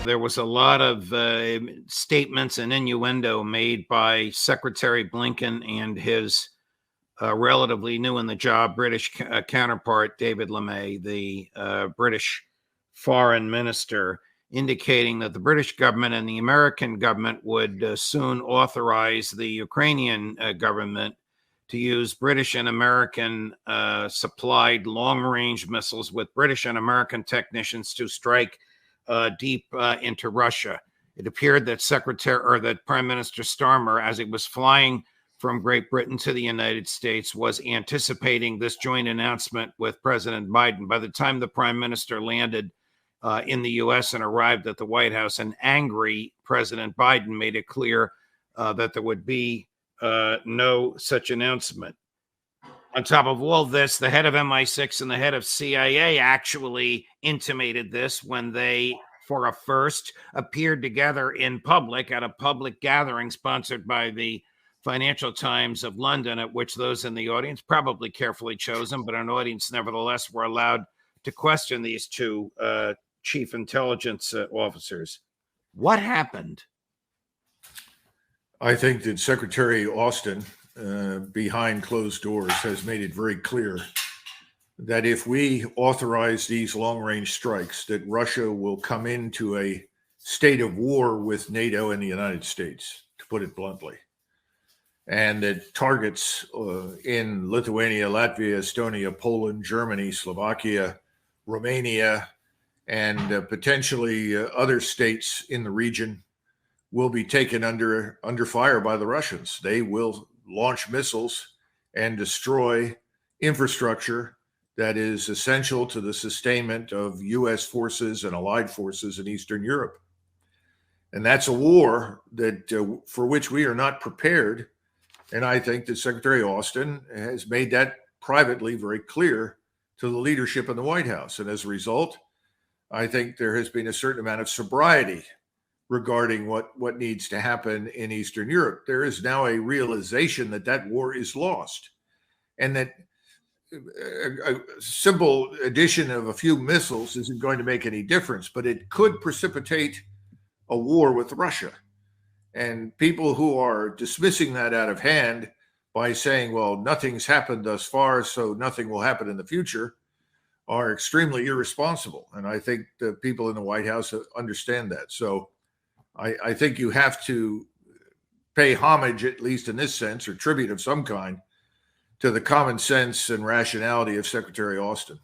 There was a lot of statements and innuendo made by Secretary Blinken and his relatively new in the job British counterpart, David Lamay, the British foreign minister, indicating that the British government and the American government would soon authorize the Ukrainian government to use British and American supplied long-range missiles with British and American technicians to strike deep into Russia. It appeared that Prime Minister Starmer, as he was flying from Great Britain to the United States, was anticipating this joint announcement with President Biden. By the time the Prime Minister landed in the U.S. and arrived at the White House, an angry President Biden made it clear that there would be no such announcement. On top of all this, the head of MI6 and the head of CIA actually intimated this when they, for a first, appeared together in public at a public gathering sponsored by the Financial Times of London, at which those in the audience, probably carefully chosen, but an audience nevertheless, were allowed to question these two chief intelligence officers. What happened? I think that Secretary Austin, behind closed doors, has made it very clear that if we authorize these long-range strikes, that Russia will come into a state of war with NATO and the United States, to put it bluntly. And that targets in Lithuania, Latvia, Estonia, Poland, Germany, Slovakia, Romania, and potentially other states in the region will be taken under fire by the Russians. They will launch missiles and destroy infrastructure that is essential to the sustainment of U.S. forces and allied forces in Eastern Europe. And that's a war that for which we are not prepared. And I think that Secretary Austin has made that privately very clear to the leadership in the White House. And as a result, I think there has been a certain amount of sobriety regarding what needs to happen in Eastern Europe. There is now a realization that that war is lost, and that a simple addition of a few missiles isn't going to make any difference, but it could precipitate a war with Russia. And people who are dismissing that out of hand by saying, well, nothing's happened thus far, so nothing will happen in the future, are extremely irresponsible. And I think the people in the White House understand that. So I think you have to pay homage, at least in this sense, or tribute of some kind, to the common sense and rationality of Secretary Austin.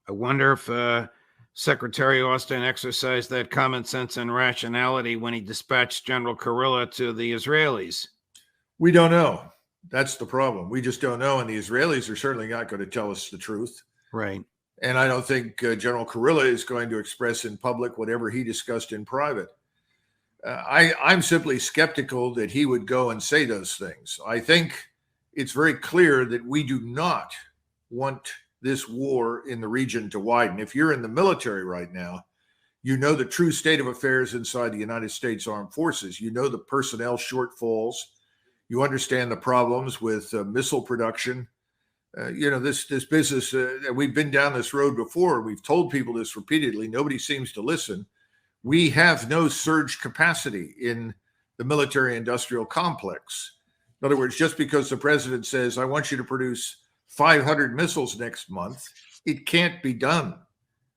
I wonder if Secretary Austin exercised that common sense and rationality when he dispatched General Kurilla to the Israelis. We don't know. That's the problem. We just don't know, and the Israelis are certainly not going to tell us the truth. Right. And I don't think General Kurilla is going to express in public whatever he discussed in private. I'm simply skeptical that he would go and say those things. I think it's very clear that we do not want this war in the region to widen. If you're in the military right now, you know the true state of affairs inside the United States Armed Forces. You know the personnel shortfalls. You understand the problems with missile production. This business, we've been down this road before. We've told people this repeatedly. Nobody seems to listen. We have no surge capacity in the military-industrial complex. In other words, just because the president says, I want you to produce 500 missiles next month, it can't be done.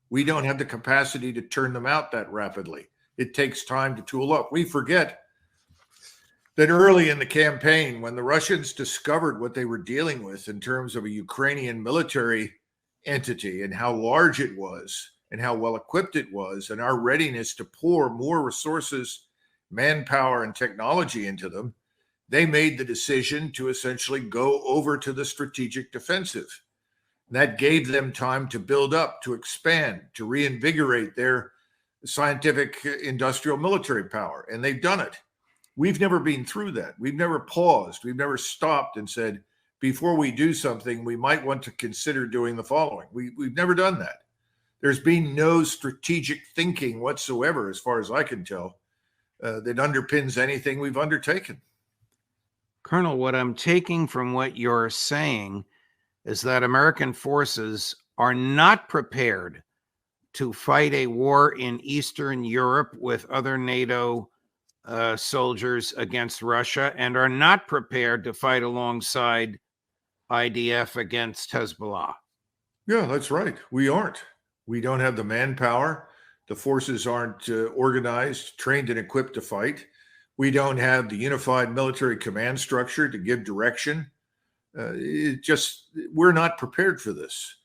We don't have the capacity to turn them out that rapidly. It takes time to tool up. We forget that early in the campaign, when the Russians discovered what they were dealing with in terms of a Ukrainian military entity and how large it was and how well equipped it was, and our readiness to pour more resources, manpower, and technology into them, they made the decision to essentially go over to the strategic defensive. That gave them time to build up, to expand, to reinvigorate their scientific, industrial, military power. And they've done it. We've never been through that. We've never paused. We've never stopped and said, before we do something, we might want to consider doing the following. We've never done that. There's been no strategic thinking whatsoever, as far as I can tell, that underpins anything we've undertaken. Colonel, what I'm taking from what you're saying is that American forces are not prepared to fight a war in Eastern Europe with other NATO soldiers against Russia and are not prepared to fight alongside IDF against Hezbollah. Yeah, that's right. We aren't. We don't have the manpower. The forces aren't organized, trained, and equipped to fight. We don't have the unified military command structure to give direction. We're not prepared for this.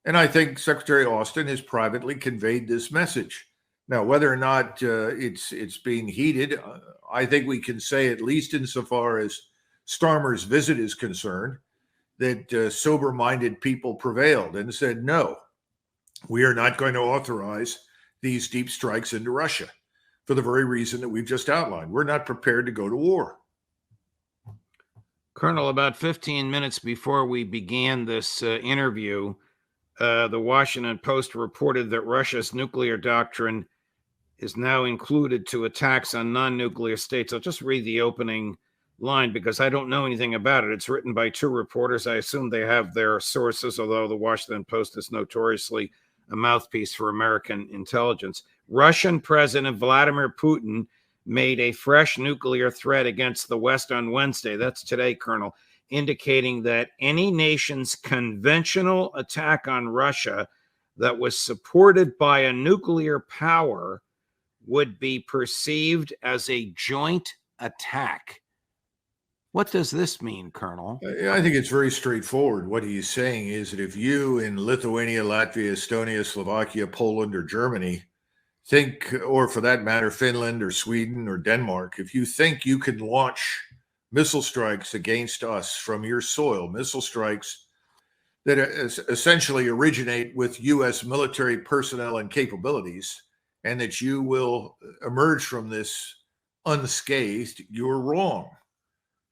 And I think Secretary Austin has privately conveyed this message. Now, whether or not it's being heeded, I think we can say, at least insofar as Starmer's visit is concerned, that sober-minded people prevailed and said, no, we are not going to authorize these deep strikes into Russia for the very reason that we've just outlined. We're not prepared to go to war. Colonel, about 15 minutes before we began this interview, the Washington Post reported that Russia's nuclear doctrine is now included to attacks on non-nuclear states. I'll just read the opening line because I don't know anything about it. It's written by two reporters. I assume they have their sources, although the Washington Post is notoriously a mouthpiece for American intelligence. Russian President Vladimir Putin made a fresh nuclear threat against the West on Wednesday. That's today, Colonel, indicating that any nation's conventional attack on Russia that was supported by a nuclear power would be perceived as a joint attack. What does this mean, Colonel? I think it's very straightforward. What he's saying is that if you in Lithuania, Latvia, Estonia, Slovakia, Poland, or Germany think, or for that matter, Finland or Sweden or Denmark, if you think you can launch missile strikes against us from your soil, missile strikes that essentially originate with U.S. military personnel and capabilities, and that you will emerge from this unscathed, you're wrong.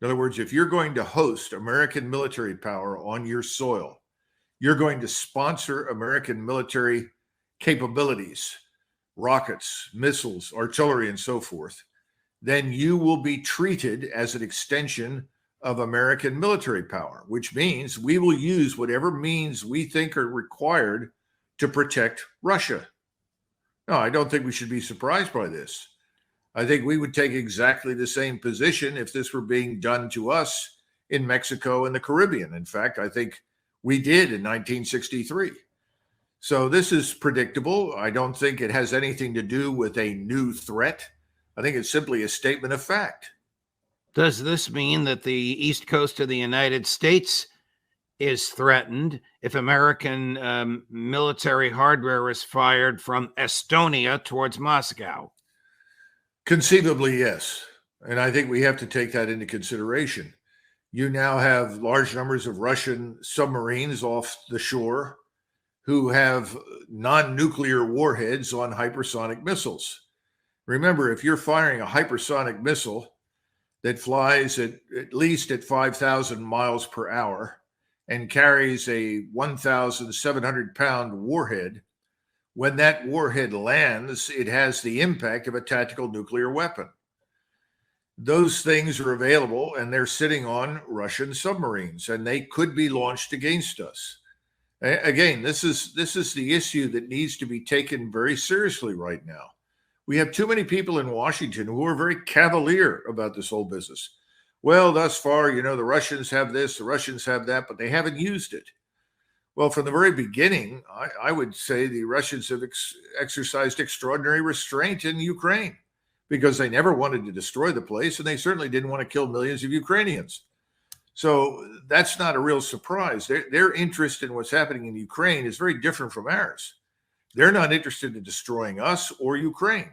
In other words, if you're going to host American military power on your soil, you're going to sponsor American military capabilities, rockets, missiles, artillery, and so forth, then you will be treated as an extension of American military power, which means we will use whatever means we think are required to protect Russia. No, I don't think we should be surprised by this. I think we would take exactly the same position if this were being done to us in Mexico and the Caribbean. In fact, I think we did in 1963. So this is predictable. I don't think it has anything to do with a new threat. I think it's simply a statement of fact. Does this mean that the east coast of the United States is threatened if American military hardware is fired from Estonia towards Moscow? Conceivably, yes. And I think we have to take that into consideration. You now have large numbers of Russian submarines off the shore who have non-nuclear warheads on hypersonic missiles. Remember, if you're firing a hypersonic missile that flies at least at 5,000 miles per hour and carries a 1,700-pound warhead, when that warhead lands, it has the impact of a tactical nuclear weapon. Those things are available, and they're sitting on Russian submarines, and they could be launched against us. Again, this is the issue that needs to be taken very seriously right now. We have too many people in Washington who are very cavalier about this whole business. Well, thus far, the Russians have this, the Russians have that, but they haven't used it. Well, from the very beginning, I would say the Russians have exercised extraordinary restraint in Ukraine because they never wanted to destroy the place, and they certainly didn't want to kill millions of Ukrainians. So that's not a real surprise. Their interest in what's happening in Ukraine is very different from ours. They're not interested in destroying us or Ukraine.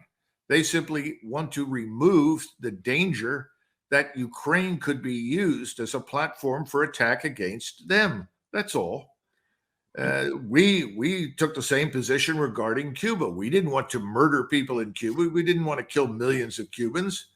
They simply want to remove the danger that Ukraine could be used as a platform for attack against them. That's all. We took the same position regarding Cuba. We didn't want to murder people in Cuba. We didn't want to kill millions of Cubans.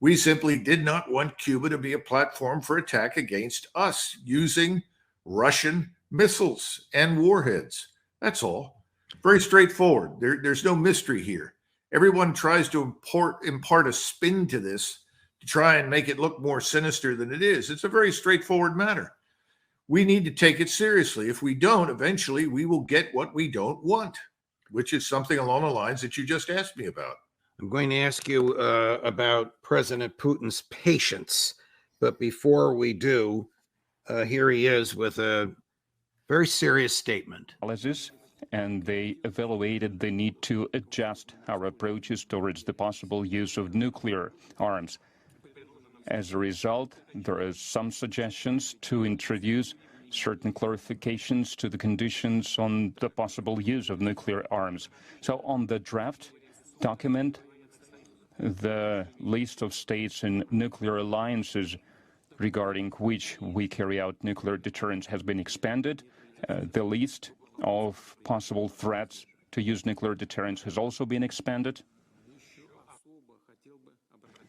We simply did not want Cuba to be a platform for attack against us using Russian missiles and warheads. That's all. Very straightforward. There's no mystery here. Everyone tries to impart a spin to this to try and make it look more sinister than it is. It's a very straightforward matter. We need to take it seriously. If we don't, eventually we will get what we don't want. which is something along the lines that you just asked me about. I'm going to ask you about President Putin's patience. But before we do, here he is with a very serious statement. And they evaluated the need to adjust our approaches towards the possible use of nuclear arms. As a result, there are some suggestions to introduce certain clarifications to the conditions on the possible use of nuclear arms. So on the draft document, the list of states and nuclear alliances regarding which we carry out nuclear deterrence has been expanded. The list of possible threats to use nuclear deterrence has also been expanded.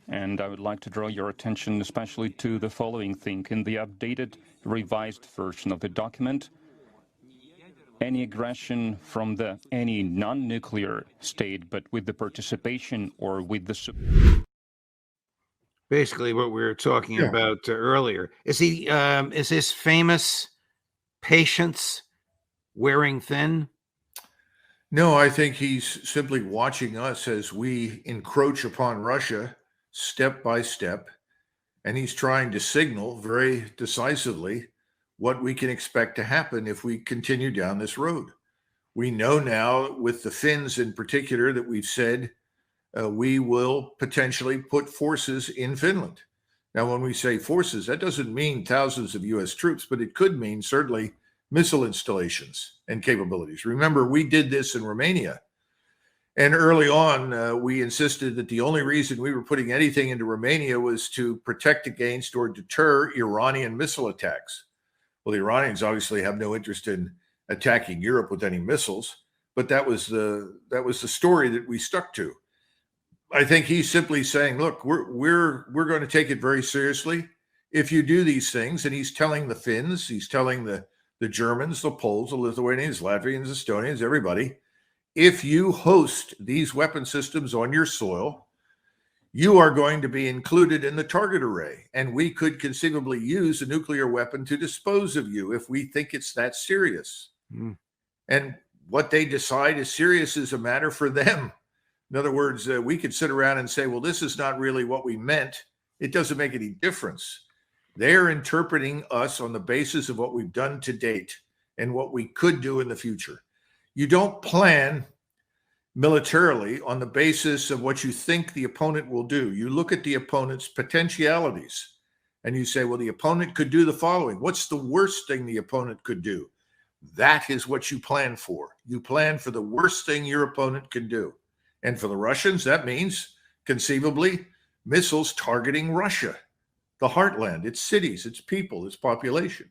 And I would like to draw your attention especially to the following thing. In the updated, revised version of the document, any aggression from any non-nuclear state, but with the participation or with the... Basically what we were talking about earlier. Is his famous patience wearing thin? No, I think he's simply watching us as we encroach upon Russia step by step, and he's trying to signal very decisively what we can expect to happen if we continue down this road. We know now, with the Finns in particular, that we've said we will potentially put forces in Finland. Now, when we say forces, that doesn't mean thousands of U.S. troops, but it could mean certainly missile installations and capabilities. Remember, we did this in Romania. And early on, we insisted that the only reason we were putting anything into Romania was to protect against or deter Iranian missile attacks. Well, the Iranians obviously have no interest in attacking Europe with any missiles, but that was the story that we stuck to. I think he's simply saying, look, we're going to take it very seriously if you do these things. And he's telling the Finns, he's telling the Germans, the Poles, the Lithuanians, Latvians, Estonians, everybody, if you host these weapon systems on your soil, you are going to be included in the target array. And we could conceivably use a nuclear weapon to dispose of you if we think it's that serious. And what they decide is serious is a matter for them. In other words, we could sit around and say, well, this is not really what we meant. It doesn't make any difference. They're interpreting us on the basis of what we've done to date and what we could do in the future. You don't plan militarily on the basis of what you think the opponent will do. You look at the opponent's potentialities and you say, well, the opponent could do the following. What's the worst thing the opponent could do? That is what you plan for. You plan for the worst thing your opponent can do. And for the Russians, that means conceivably missiles targeting Russia, the heartland, its cities, its people, its population.